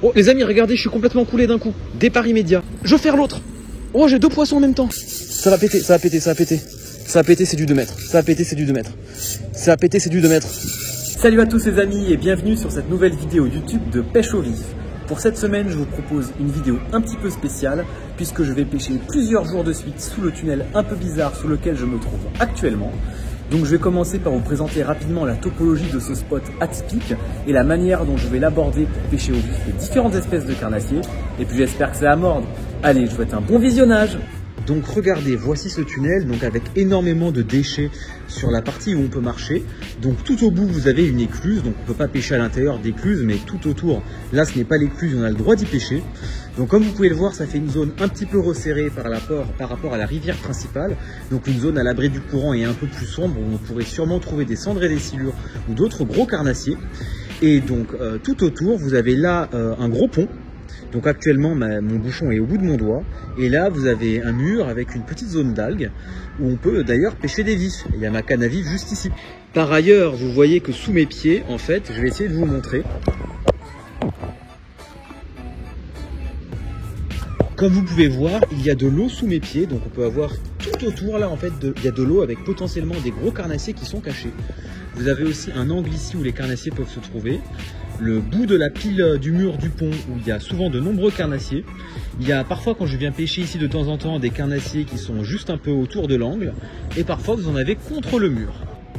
Oh les amis, regardez, je suis complètement coulé d'un coup. Départ immédiat. Je vais faire l'autre. Oh, j'ai deux poissons en même temps. Ça va péter, ça va péter, ça va péter. Ça va péter, c'est du 2 mètres. Ça va péter, c'est du 2 mètres. Ça va péter, c'est du 2 mètres. Salut à tous les amis et bienvenue sur cette nouvelle vidéo YouTube de pêche au vif. Pour cette semaine, je vous propose une vidéo un petit peu spéciale puisque je vais pêcher plusieurs jours de suite sous le tunnel un peu bizarre sous lequel je me trouve actuellement. Donc je vais commencer par vous présenter rapidement la topologie de ce spot atypique et la manière dont je vais l'aborder pour pêcher au vif les différentes espèces de carnassiers. Et puis j'espère que ça va mordre. Allez, je vous souhaite un bon visionnage. Donc regardez, voici ce tunnel donc avec énormément de déchets sur la partie où on peut marcher. Donc tout au bout vous avez une écluse, donc on ne peut pas pêcher à l'intérieur d'écluse, mais tout autour, là ce n'est pas l'écluse, on a le droit d'y pêcher. Donc comme vous pouvez le voir, ça fait une zone un petit peu resserrée par rapport à la rivière principale. Donc une zone à l'abri du courant et un peu plus sombre où on pourrait sûrement trouver des cendres et des silures ou d'autres gros carnassiers. Et donc tout autour vous avez là un gros pont. Donc actuellement mon bouchon est au bout de mon doigt et là vous avez un mur avec une petite zone d'algues où on peut d'ailleurs pêcher des vifs. Il y a ma canne à vif juste ici. Par ailleurs vous voyez que sous mes pieds en fait, je vais essayer de vous montrer. Comme vous pouvez voir, il y a de l'eau sous mes pieds, donc on peut avoir tout autour là en fait, il y a de l'eau avec potentiellement des gros carnassiers qui sont cachés. Vous avez aussi un angle ici où les carnassiers peuvent se trouver. Le bout de la pile du mur du pont où il y a souvent de nombreux carnassiers. Il y a parfois quand je viens pêcher ici de temps en temps des carnassiers qui sont juste un peu autour de l'angle et parfois vous en avez contre le mur.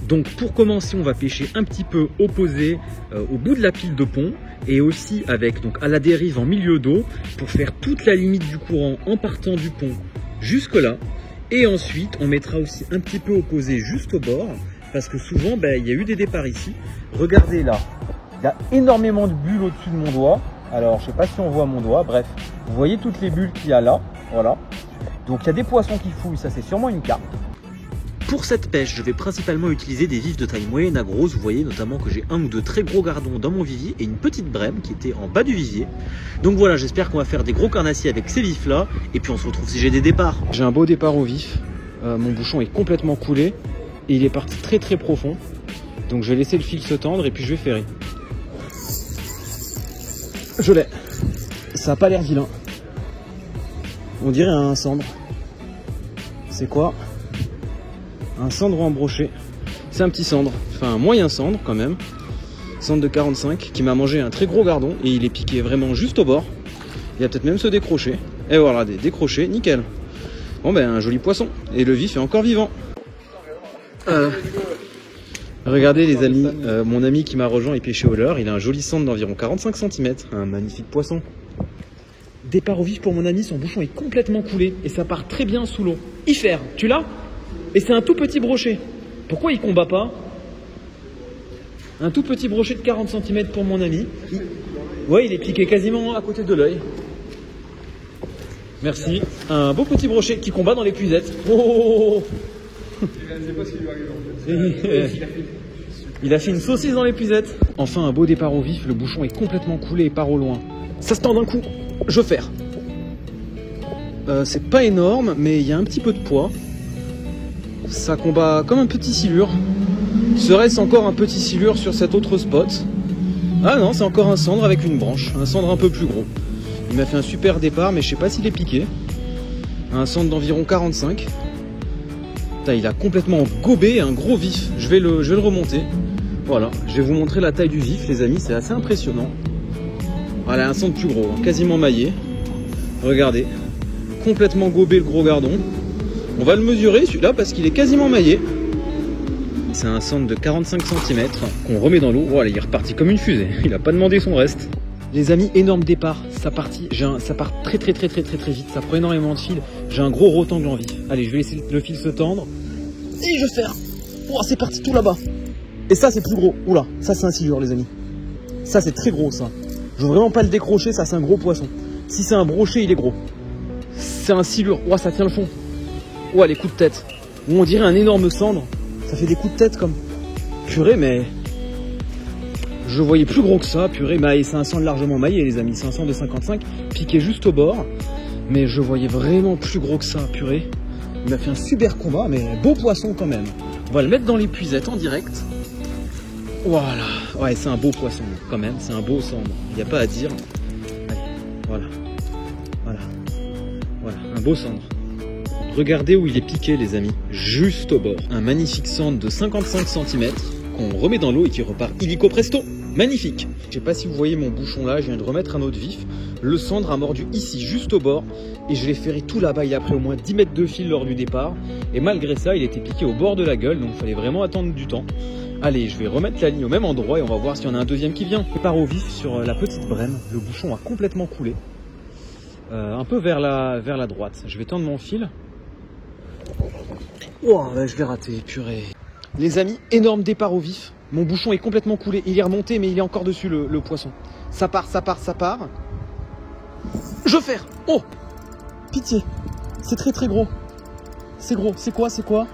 Donc pour commencer on va pêcher un petit peu opposé au bout de la pile de pont et aussi avec donc à la dérive en milieu d'eau pour faire toute la limite du courant en partant du pont jusque là. Et ensuite on mettra aussi un petit peu opposé juste au bord parce que souvent il y a eu des départs ici. Regardez là. Il y a énormément de bulles au-dessus de mon doigt. Alors, je ne sais pas si on voit mon doigt. Bref, vous voyez toutes les bulles qu'il y a là. Voilà. Donc, il y a des poissons qui fouillent. Ça, c'est sûrement une carpe. Pour cette pêche, je vais principalement utiliser des vifs de taille moyenne à grosse. Vous voyez notamment que j'ai un ou deux très gros gardons dans mon vivier et une petite brème qui était en bas du vivier. Donc voilà, j'espère qu'on va faire des gros carnassiers avec ces vifs-là. Et puis, on se retrouve si j'ai des départs. J'ai un beau départ au vif. Mon bouchon est complètement coulé. Et il est parti très très profond. Donc, je vais laisser le fil se tendre et puis je vais ferrer. Je l'ai. Ça n'a pas l'air vilain. On dirait un cendre. C'est quoi? Un cendre en brochet. C'est un petit cendre. Enfin un moyen cendre quand même. Cendre de 45 qui m'a mangé un très gros gardon. Et il est piqué vraiment juste au bord. Il va peut-être même se décrocher. Et voilà, des décrochés, nickel. Bon un joli poisson. Et le vif est encore vivant. Regardez les amis, mon ami qui m'a rejoint est pêché au leurre, il a un joli cendre d'environ 45 cm, un magnifique poisson. Départ au vif pour mon ami, son bouchon est complètement coulé et ça part très bien sous l'eau. Ifer, tu l'as? Et c'est un tout petit brochet. Pourquoi il combat pas? Un tout petit brochet de 40 cm pour mon ami. Ouais, il est piqué quasiment à côté de l'œil. Merci. Un beau petit brochet qui combat dans l'épuisette. Oh. Je sais pas ce qu'il lui arrive en fait. Il a fait une saucisse dans l'épuisette. Enfin un beau départ au vif, le bouchon est complètement coulé et part au loin. Ça se tend d'un coup, je ferre. C'est pas énorme, mais il y a un petit peu de poids. Ça combat comme un petit silure. Serait-ce encore un petit silure sur cet autre spot? Ah non, c'est encore un cendre avec une branche, un cendre un peu plus gros. Il m'a fait un super départ, mais je sais pas s'il est piqué. Un cendre d'environ 45. Il a complètement gobé un gros vif. Je vais le remonter. Voilà, je vais vous montrer la taille du vif, les amis, c'est assez impressionnant. Voilà, un cendre plus gros, quasiment maillé. Regardez, complètement gobé le gros gardon. On va le mesurer celui-là parce qu'il est quasiment maillé. C'est un cendre de 45 cm qu'on remet dans l'eau. Voilà, il est reparti comme une fusée. Il n'a pas demandé son reste. Les amis, énorme départ. Ça part très vite. Ça prend énormément de fil. J'ai un gros rotangle en vif. Allez, je vais laisser le fil se tendre. Et je ferre. Oh, c'est parti tout là-bas. Et ça, c'est plus gros. Oula, ça, c'est un silure, les amis. Ça, c'est très gros, ça. Je veux vraiment pas le décrocher. Ça, c'est un gros poisson. Si c'est un brochet, il est gros. C'est un silure. Oh, ça tient le fond. Oh, les coups de tête. Ou on dirait un énorme cendre. Ça fait des coups de tête comme. Purée, mais. Je voyais plus gros que ça, purée, mais c'est un cendre largement maillé les amis, c'est un cendre de 55, piqué juste au bord, mais je voyais vraiment plus gros que ça, purée. Il m'a fait un super combat, mais beau poisson quand même. On va le mettre dans l'épuisette en direct. Voilà, ouais c'est un beau poisson quand même, c'est un beau cendre, il n'y a pas à dire. Voilà. Voilà. Voilà, un beau cendre. Regardez où il est piqué les amis, juste au bord. Un magnifique cendre de 55 cm qu'on remet dans l'eau et qui repart illico presto. Magnifique. Je sais pas si vous voyez mon bouchon là, je viens de remettre un autre vif. Le cendre a mordu ici, juste au bord. Et je l'ai ferré tout là-bas, il a pris au moins 10 mètres de fil lors du départ. Et malgré ça, il était piqué au bord de la gueule, donc il fallait vraiment attendre du temps. Allez, je vais remettre la ligne au même endroit et on va voir s'il y en a un deuxième qui vient. Départ au vif sur la petite brème, le bouchon a complètement coulé. Un peu vers la droite. Je vais tendre mon fil. Oh, je l'ai raté, purée. Les amis, énorme départ au vif. Mon bouchon est complètement coulé. Il est remonté, mais il est encore dessus le poisson. Ça part, ça part, ça part. Je ferre. Oh, pitié. C'est très très gros. C'est gros. C'est quoi? C'est quoi?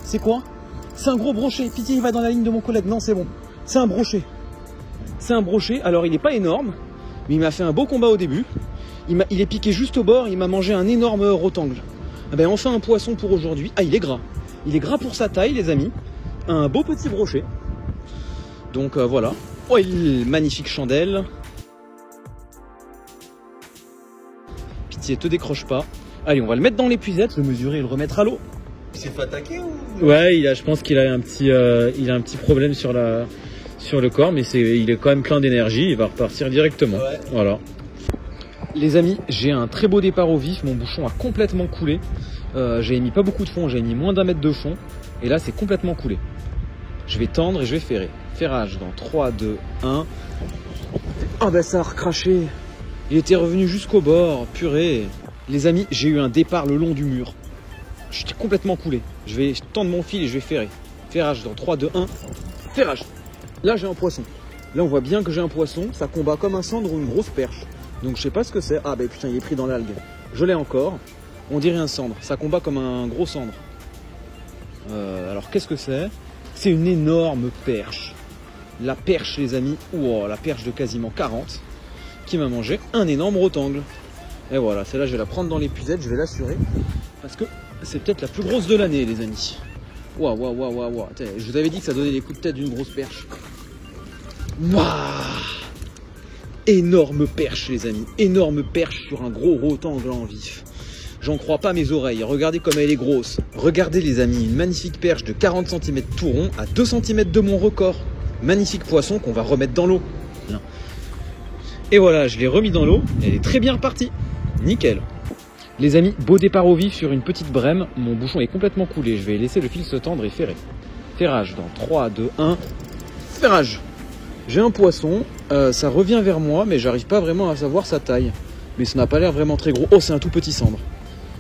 C'est quoi? C'est un gros brochet. Pitié, il va dans la ligne de mon collègue. Non, c'est bon. C'est un brochet. C'est un brochet. Alors, il n'est pas énorme, mais il m'a fait un beau combat au début. Il est piqué juste au bord. Il m'a mangé un énorme rotangle. Ah ben, enfin un poisson pour aujourd'hui. Ah, il est gras. Il est gras pour sa taille, les amis. Un beau petit brochet. Donc voilà. Oh, magnifique chandelle. Pitié, te décroche pas. Allez, on va le mettre dans l'épuisette, le mesurer et le remettre à l'eau. Il s'est fait attaquer ou? Ouais, je pense qu'il a un petit problème sur le corps, mais il est quand même plein d'énergie. Il va repartir directement. Ouais. Voilà. Les amis, j'ai un très beau départ au vif. Mon bouchon a complètement coulé. J'ai mis pas beaucoup de fond, j'ai mis moins d'1 mètre de fond. Et là, c'est complètement coulé. Je vais tendre et je vais ferrer. Ferrage dans 3, 2, 1. Ah ben ça a recraché. Il était revenu jusqu'au bord, purée. Les amis, j'ai eu un départ le long du mur. J'étais complètement coulé. Je vais tendre mon fil et je vais ferrer. Ferrage dans 3, 2, 1. Ferrage. Là, j'ai un poisson. Là, on voit bien que j'ai un poisson. Ça combat comme un cendre ou une grosse perche. Donc, je sais pas ce que c'est. Ah ben putain, il est pris dans l'algue. Je l'ai encore. On dirait un cendre. Ça combat comme un gros cendre. Alors, qu'est-ce que c'est? C'est une énorme perche. La perche, les amis. Wow, la perche de quasiment 40. Qui m'a mangé un énorme rotangle. Et voilà, celle-là, je vais la prendre dans l'épuisette. Je vais l'assurer. Parce que c'est peut-être la plus grosse de l'année, les amis. Waouh, waouh, waouh, waouh, waouh. Je vous avais dit que ça donnait des coups de tête d'une grosse perche. Waouh! Énorme perche, les amis. Énorme perche sur un gros rotangle en vif. J'en crois pas mes oreilles. Regardez comme elle est grosse. Regardez, les amis, une magnifique perche de 40 cm tout rond à 2 cm de mon record. Magnifique poisson qu'on va remettre dans l'eau. Et voilà, je l'ai remis dans l'eau. Elle est très bien repartie. Nickel. Les amis, beau départ au vif sur une petite brème. Mon bouchon est complètement coulé. Je vais laisser le fil se tendre et ferrer. Ferrage dans 3, 2, 1. Ferrage. J'ai un poisson. Ça revient vers moi, mais j'arrive pas vraiment à savoir sa taille. Mais ça n'a pas l'air vraiment très gros. Oh, c'est un tout petit cendre.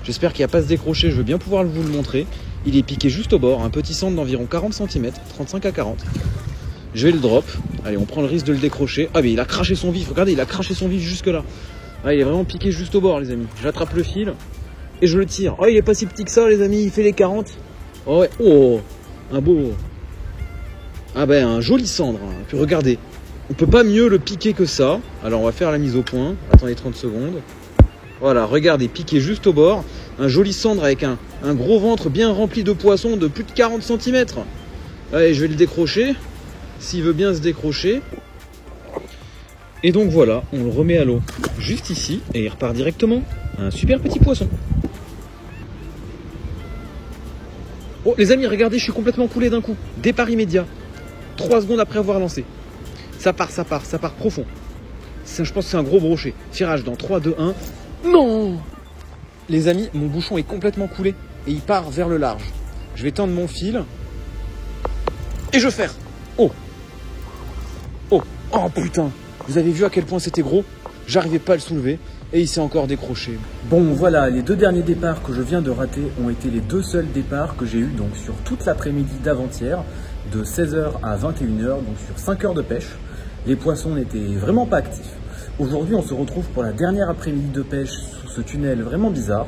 J'espère qu'il n'y a pas à se décrocher. Je veux bien pouvoir vous le montrer. Il est piqué juste au bord. Un petit cendre d'environ 40 cm. 35 à 40. Je vais le drop. Allez, on prend le risque de le décrocher. Ah, mais il a craché son vif. Regardez, il a craché son vif jusque là. Ah, il est vraiment piqué juste au bord, les amis. J'attrape le fil et je le tire. Oh, il est pas si petit que ça, les amis. Il fait les 40. Oh, ouais. Oh, un beau. Ah, ben, un joli cendre. Hein. Puis regardez. On peut pas mieux le piquer que ça. Alors, on va faire la mise au point. Attendez 30 secondes. Voilà, regardez, piqué juste au bord. Un joli cendre avec un gros ventre bien rempli de poissons de plus de 40 cm. Allez, je vais le décrocher. S'il veut bien se décrocher. Et donc voilà, on le remet à l'eau juste ici et il repart directement. Un super petit poisson. Oh les amis, regardez, je suis complètement coulé d'un coup. Départ immédiat. 3 secondes après avoir lancé. Ça part profond. Je pense que c'est un gros brochet. Tirage dans 3, 2, 1. Non! Les amis, mon bouchon est complètement coulé et il part vers le large. Je vais tendre mon fil. Et je ferre. Oh! Oh! Oh putain! Vous avez vu à quel point c'était gros? J'arrivais pas à le soulever et il s'est encore décroché. Bon voilà, les 2 derniers départs que je viens de rater ont été les 2 seuls départs que j'ai eu donc sur toute l'après-midi d'avant-hier, de 16h à 21h, donc sur 5 heures de pêche. Les poissons n'étaient vraiment pas actifs. Aujourd'hui, on se retrouve pour la dernière après-midi de pêche sous ce tunnel vraiment bizarre.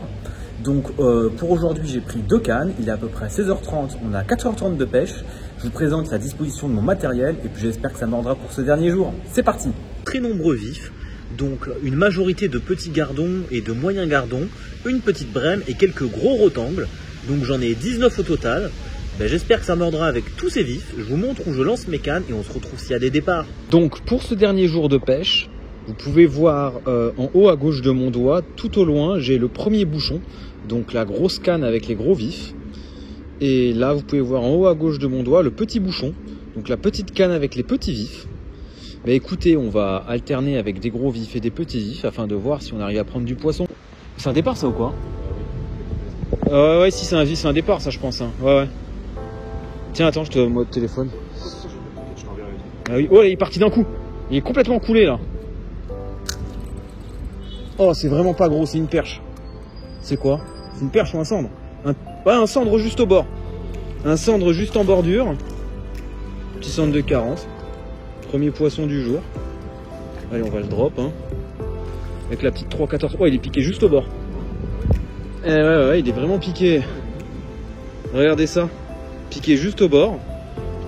Donc pour aujourd'hui, j'ai pris 2 cannes, il est à peu près 16h30, on a 4h30 de pêche. Je vous présente la disposition de mon matériel et puis j'espère que ça mordra pour ce dernier jour. C'est parti! Très nombreux vifs, donc une majorité de petits gardons et de moyens gardons, une petite brème et quelques gros rotangles. Donc j'en ai 19 au total. Ben, j'espère que ça mordra avec tous ces vifs. Je vous montre où je lance mes cannes et on se retrouve s'il y a des départs. Donc pour ce dernier jour de pêche, Vous pouvez voir en haut à gauche de mon doigt, tout au loin, j'ai le premier bouchon, donc la grosse canne avec les gros vifs. Et là, vous pouvez voir en haut à gauche de mon doigt le petit bouchon, donc la petite canne avec les petits vifs. Mais écoutez, on va alterner avec des gros vifs et des petits vifs afin de voir si on arrive à prendre du poisson. C'est un départ ça ou quoi? Ouais, si c'est un départ ça je pense. Hein. Ouais. Tiens, attends, je te donne mon téléphone. Ah oui, oh là, il est parti d'un coup. Il est complètement coulé là. Oh, c'est vraiment pas gros, c'est une perche. C'est quoi? C'est une perche ou un cendre? Un cendre juste au bord. Un cendre juste en bordure. Petit cendre de 40. Premier poisson du jour. Allez, on va le drop. Hein. Avec la petite 3,14. Oh, il est piqué juste au bord. Ouais, il est vraiment piqué. Regardez ça. Piqué juste au bord.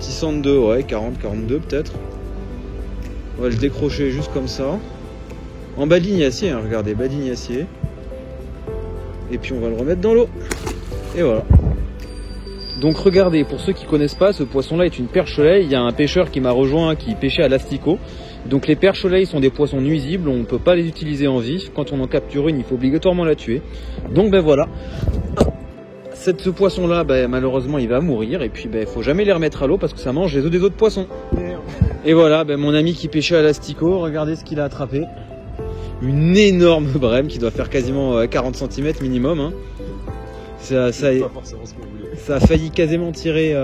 Petit cendre de 40, 42 peut-être. On va le décrocher juste comme ça. En bas de ligne acier, hein, regardez, bas de ligne acier. Et puis on va le remettre dans l'eau. Et voilà. Donc regardez, pour ceux qui ne connaissent pas, ce poisson-là est une perche-soleil. Il y a un pêcheur qui m'a rejoint qui pêchait à l'asticot. Donc les perches-soleils sont des poissons nuisibles, on ne peut pas les utiliser en vif. Quand on en capture une, il faut obligatoirement la tuer. Donc ben voilà. Ce poisson-là, ben, malheureusement, il va mourir. Et puis il faut jamais les remettre à l'eau parce que ça mange les œufs des autres poissons. Et voilà, ben, mon ami qui pêchait à l'asticot, regardez ce qu'il a attrapé. Une énorme brème qui doit faire quasiment 40 cm minimum. Hein. Ça a failli quasiment tirer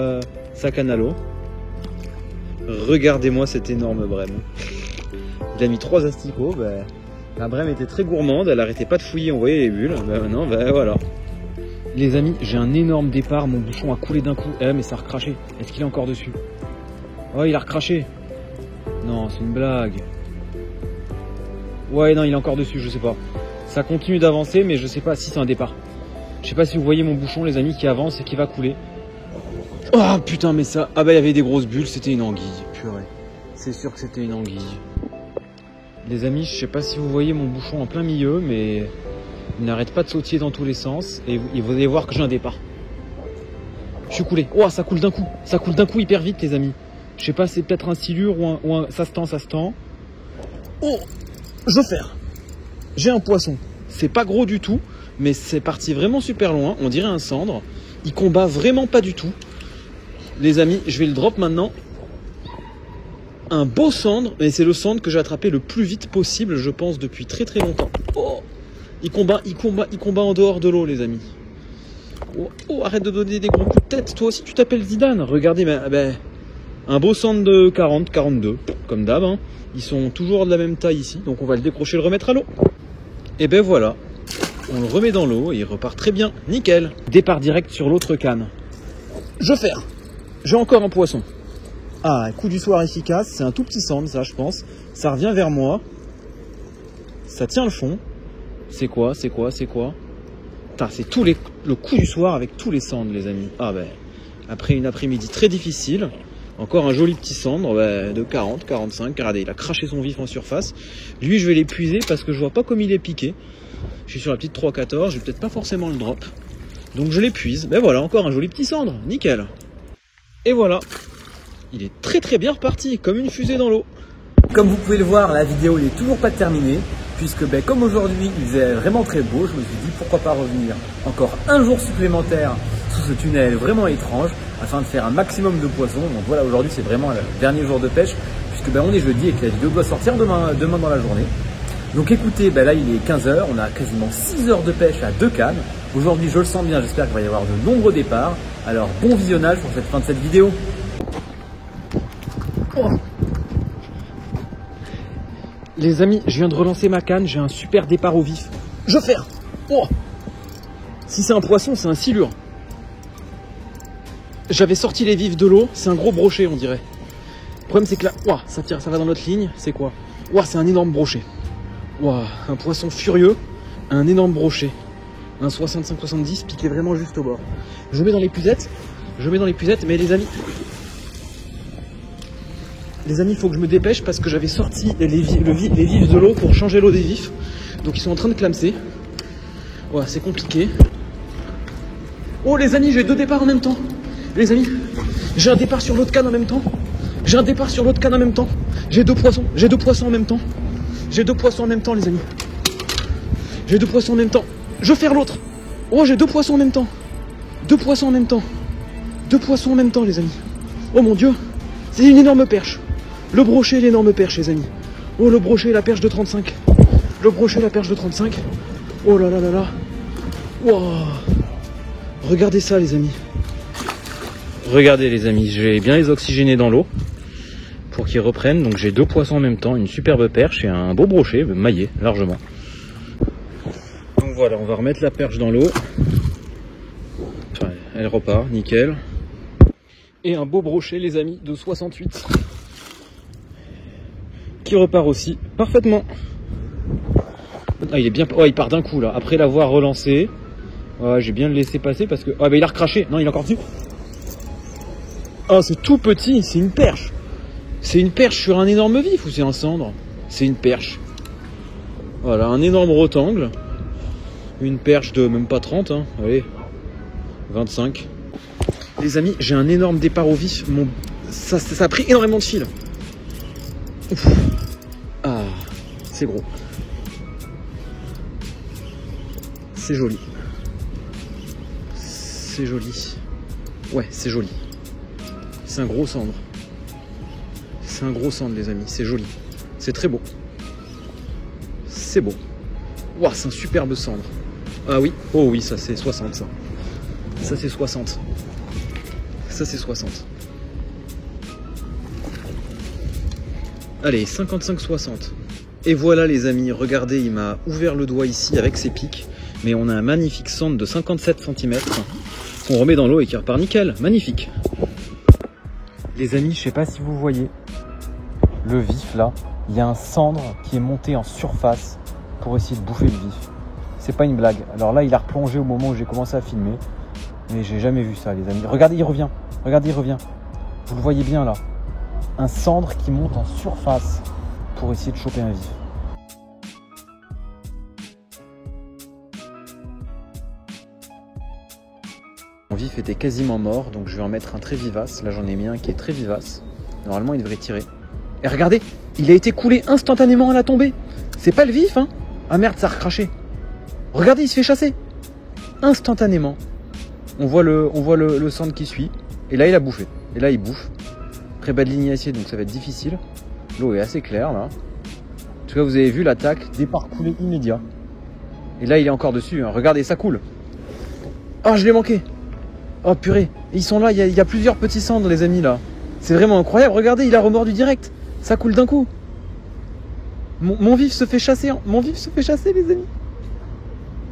sa canne à l'eau. Regardez-moi cette énorme brème. Il a mis 3 asticots. Ben, la brème était très gourmande, elle arrêtait pas de fouiller, on voyait les bulles. Ben, maintenant, ben, voilà. Les amis, j'ai un énorme départ, mon bouchon a coulé d'un coup. Mais ça a recraché. Est-ce qu'il est encore dessus? Oh, il a recraché. Non, c'est une blague. Ouais, non, il est encore dessus, je sais pas. Ça continue d'avancer, mais je sais pas si c'est un départ. Je sais pas si vous voyez mon bouchon, les amis, qui avance et qui va couler. Oh putain, mais ça... Ah bah, il y avait des grosses bulles, c'était une anguille. Purée. C'est sûr que c'était une anguille. Les amis, je sais pas si vous voyez mon bouchon en plein milieu, mais... il n'arrête pas de sautiller dans tous les sens. Et vous allez voir que j'ai un départ. Je suis coulé. Oh, ça coule d'un coup. Ça coule d'un coup hyper vite, les amis. Je sais pas, c'est peut-être un silure ou un... Ça se tend. Oh, je vais faire. J'ai un poisson. C'est pas gros du tout, mais c'est parti vraiment super loin. On dirait un cendre. Il combat vraiment pas du tout. Les amis, je vais le drop maintenant. Un beau cendre, et c'est le cendre que j'ai attrapé le plus vite possible, je pense, depuis très très longtemps. Oh, il combat en dehors de l'eau, les amis. Oh, arrête de donner des gros coups de tête. Toi aussi, tu t'appelles Zidane. Regardez, un beau cendre de 40, 42, comme d'hab. Hein. Ils sont toujours de la même taille ici, donc on va le décrocher et le remettre à l'eau. Et ben voilà, on le remet dans l'eau et il repart très bien, nickel. Départ direct sur l'autre canne. Je ferre. J'ai encore un poisson. Ah, coup du soir efficace, c'est un tout petit cendre ça je pense. Ça revient vers moi. Ça tient le fond. C'est quoi? Putain, c'est le coup du soir avec tous les cendres, les amis. Ah ben, après une après-midi très difficile, encore un joli petit cendre de 40, 45. Regardez, il a craché son vif en surface. Lui, je vais l'épuiser parce que je vois pas comme il est piqué. Je suis sur la petite 3,14, je vais peut-être pas forcément le drop. Donc je l'épuise. Ben voilà, encore un joli petit cendre, nickel. Et voilà, il est très très bien reparti, comme une fusée dans l'eau. Comme vous pouvez le voir, la vidéo n'est toujours pas terminée, puisque comme aujourd'hui il faisait vraiment très beau, je me suis dit pourquoi pas revenir encore un jour supplémentaire sous ce tunnel vraiment étrange, afin de faire un maximum de poissons. Donc voilà, aujourd'hui c'est vraiment le dernier jour de pêche, puisque on est jeudi et que la vidéo doit sortir demain dans la journée. Donc écoutez, là il est 15 h, on a quasiment 6 heures de pêche à 2 cannes. Aujourd'hui je le sens bien, j'espère qu'il va y avoir de nombreux départs. Alors bon visionnage pour cette fin de cette vidéo. Oh. Les amis, je viens de relancer ma canne, j'ai un super départ au vif. Je ferre. Oh. Si c'est un poisson, c'est un silure. J'avais sorti les vifs de l'eau, c'est un gros brochet on dirait. Le problème c'est que là, oh, ça tire, ça va dans notre ligne, c'est quoi? Oh, c'est un énorme brochet. Oh, un poisson furieux, un énorme brochet. Un 65-70 piqué vraiment juste au bord. Je mets dans les puzettes, mais les amis, il faut que je me dépêche parce que j'avais sorti les vifs de l'eau pour changer l'eau des vifs. Donc ils sont en train de clamser. Ouais, c'est compliqué. Oh les amis, j'ai 2 départs en même temps. Les amis, j'ai un départ sur l'autre canne en même temps. J'ai 2 poissons en même temps. J'ai 2 poissons en même temps, les amis. J'ai 2 poissons en même temps. Je vais faire l'autre. Oh, j'ai 2 poissons en même temps. 2 poissons en même temps. 2 poissons en même temps, les amis. Oh mon Dieu. C'est une énorme perche. Le brochet et l'énorme perche, les amis. Oh, le brochet et la perche de 35. Le brochet et la perche de 35. Oh là là là là. Wow. Regardez ça, les amis. Regardez, les amis. Je vais bien les oxygéner dans l'eau pour qu'ils reprennent. Donc j'ai 2 poissons en même temps. Une superbe perche et un beau brochet maillé, largement. Donc voilà, on va remettre la perche dans l'eau. Enfin, elle repart, nickel. Et un beau brochet, les amis, de 68. Qui repart aussi parfaitement. Ah, il est bien. Oh, il part d'un coup là. Après l'avoir relancé. Ouais, j'ai bien le laissé passer parce que. Ah, bah il a recraché. Non, il est encore dessus. Oh, c'est tout petit. C'est une perche. C'est une perche sur un énorme vif ou c'est un cendre? C'est une perche. Voilà, un énorme rectangle. Une perche de même pas 30. Hein. Allez, 25. Les amis, j'ai un énorme départ au vif. Ça a pris énormément de fil. Ouf. Ah, c'est gros. C'est joli. C'est joli. Ouais, c'est joli. C'est un gros cendre. C'est un gros cendre, les amis. C'est joli. C'est très beau. C'est beau. Ouah, c'est un superbe cendre. Ah oui. Oh oui, ça c'est 60, ça. Ça c'est 60. Ça c'est 60. Allez, 55-60. Et voilà, les amis. Regardez, il m'a ouvert le doigt ici avec ses pics. Mais on a un magnifique cendre de 57 cm qu'on remet dans l'eau et qui repart nickel. Magnifique. Les amis, je sais pas si vous voyez le vif là. Il y a un cendre qui est monté en surface pour essayer de bouffer le vif. C'est pas une blague. Alors là, il a replongé au moment où j'ai commencé à filmer. Mais j'ai jamais vu ça, les amis. Regardez, il revient. Regardez, il revient. Vous le voyez bien là. Un cendre qui monte en surface pour essayer de choper un vif. Mon vif était quasiment mort, donc je vais en mettre un très vivace. Là, j'en ai mis un qui est très vivace. Normalement, il devrait tirer. Et regardez, il a été coulé instantanément à la tombée. C'est pas le vif, hein? Ah merde, ça a recraché. Regardez, il se fait chasser. Instantanément. On voit le cendre qui suit. Et là, il a bouffé. Et là, il bouffe. Très bas de ligne acier, donc ça va être difficile. L'eau est assez claire, là. En tout cas, vous avez vu l'attaque. Départ coulé immédiat. Et là, il est encore dessus. Hein. Regardez, ça coule. Oh, je l'ai manqué. Oh purée, ils sont là, il y a plusieurs petits cendres, les amis, là. C'est vraiment incroyable, regardez, il a remordu direct. Ça coule d'un coup. Mon vif se fait chasser, mon vif se fait chasser, les amis.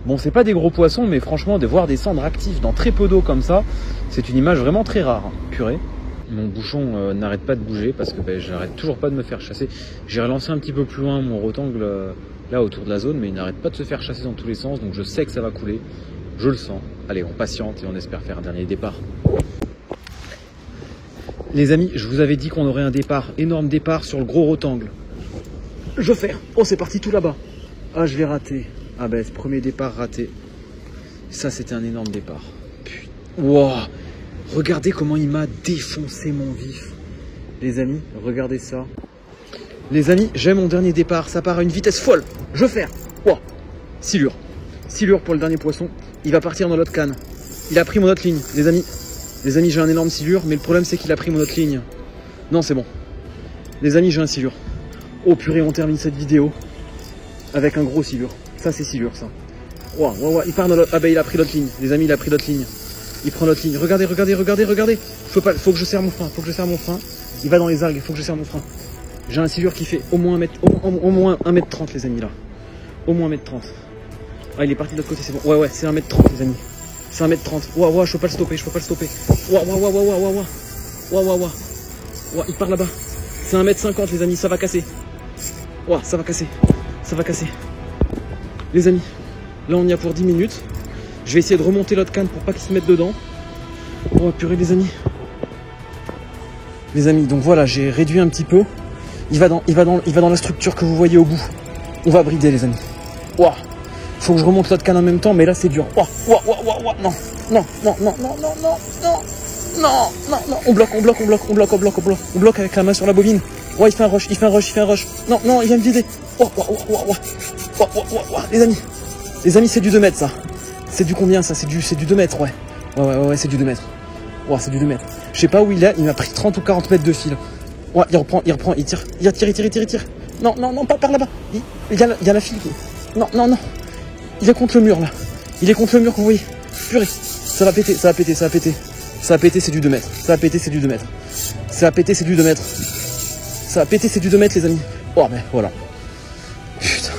Bon, c'est pas des gros poissons, mais franchement, de voir des cendres actifs dans très peu d'eau comme ça, c'est une image vraiment très rare, hein. Purée. Mon bouchon n'arrête pas de bouger parce que j'arrête toujours pas de me faire chasser. J'ai relancé un petit peu plus loin mon rectangle là autour de la zone, mais il n'arrête pas de se faire chasser dans tous les sens, donc je sais que ça va couler. Je le sens. Allez, on patiente et on espère faire un dernier départ. Les amis, je vous avais dit qu'on aurait un départ, énorme départ sur le gros rectangle. Je vais faire. Oh, c'est parti tout là-bas. Ah, je l'ai raté. Ah ben, ce premier départ raté. Ça, c'était un énorme départ. Putain. Wow. Regardez comment il m'a défoncé mon vif. Les amis, regardez ça. Les amis, j'ai mon dernier départ. Ça part à une vitesse folle. Je vais faire. Wow. Silure. Silure pour le dernier poisson. Il va partir dans l'autre canne. Il a pris mon autre ligne, les amis. Les amis, j'ai un énorme silure, mais le problème c'est qu'il a pris mon autre ligne. Non, c'est bon. Les amis, j'ai un silure. Oh purée, on termine cette vidéo avec un gros silure. Ça, c'est silure, ça. Wow, wow, wow. Il part dans l'autre. Ah ben, il a pris l'autre ligne. Les amis, il a pris l'autre ligne. Il prend l'autre ligne. Regardez, regardez, regardez, regardez. Faut que je serre mon frein. Faut que je serre mon frein. Il va dans les algues. Faut que je serre mon frein. J'ai un silure qui fait au moins 1m30, les amis, là. Au moins 1m30. Ah, il est parti de l'autre côté, c'est bon. Ouais, c'est 1m30, les amis. C'est 1m30. Ouah, je peux pas le stopper, Ouah, il part là-bas. C'est 1m50, les amis, ça va casser. Ouah, ça va casser. Les amis, là, on y a pour 10 minutes. Je vais essayer de remonter l'autre canne pour pas qu'il se mette dedans. Oh, purée, les amis. Les amis, donc voilà, j'ai réduit un petit peu. Il va dans la structure que vous voyez au bout. On va brider, les amis. Ouah. Faut que je remonte l'autre canne en même temps, mais là c'est dur. Non. On bloque avec la main sur la bobine. Ouais, il fait un rush, il fait un rush, il fait un rush. Non, non, il vient me vider. Les amis, c'est du 2 mètres, ça. C'est du combien, ça? C'est du 2 mètres, ouais. Ouais, c'est du 2 mètres. Ouais, c'est du 2 mètres. Je sais pas où il est, il m'a pris 30 ou 40 mètres de fil. Ouais, il reprend, il tire. Il tire. Non, pas par là-bas. Il y a la file. Non. Il est contre le mur, là. Il est contre le mur, vous voyez. Purée. Ça va péter, c'est du 2 mètres. Ça a pété, c'est du 2 mètres. Les amis. Oh, mais voilà. Putain.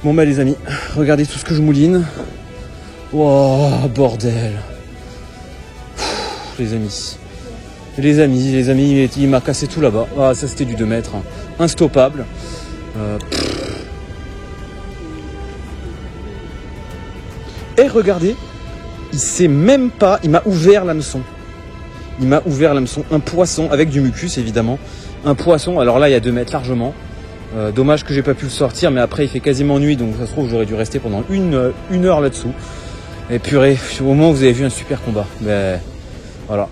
Bon, bah, les amis, regardez tout ce que je mouline. Oh, bordel. Les amis, il m'a cassé tout là-bas. Ah, ça, c'était du 2 mètres. Hein. Instoppable. Et regardez, il m'a ouvert l'hameçon. Un poisson avec du mucus, évidemment. Un poisson, alors là, il y a 2 mètres largement. Dommage que j'ai pas pu le sortir, mais après, il fait quasiment nuit, donc ça se trouve, j'aurais dû rester pendant une heure là-dessous. Et purée, au moment où vous avez vu un super combat. Mais voilà.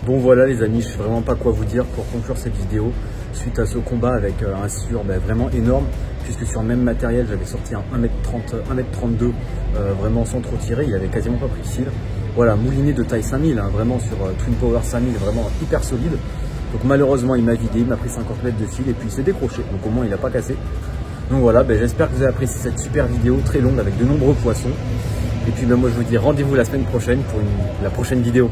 Bon voilà les amis, je sais vraiment pas quoi vous dire pour conclure cette vidéo suite à ce combat avec un silure vraiment énorme, puisque sur le même matériel j'avais sorti un 1m32 vraiment sans trop tirer, il avait quasiment pas pris de cils. Voilà, mouliné de taille 5000, hein, vraiment sur Twin Power 5000, vraiment hyper solide. Donc malheureusement il m'a vidé, il m'a pris 50 mètres de fil et puis il s'est décroché, donc au moins il a pas cassé. Donc voilà, j'espère que vous avez apprécié cette super vidéo très longue avec de nombreux poissons. Et puis moi je vous dis rendez-vous la semaine prochaine pour la prochaine vidéo.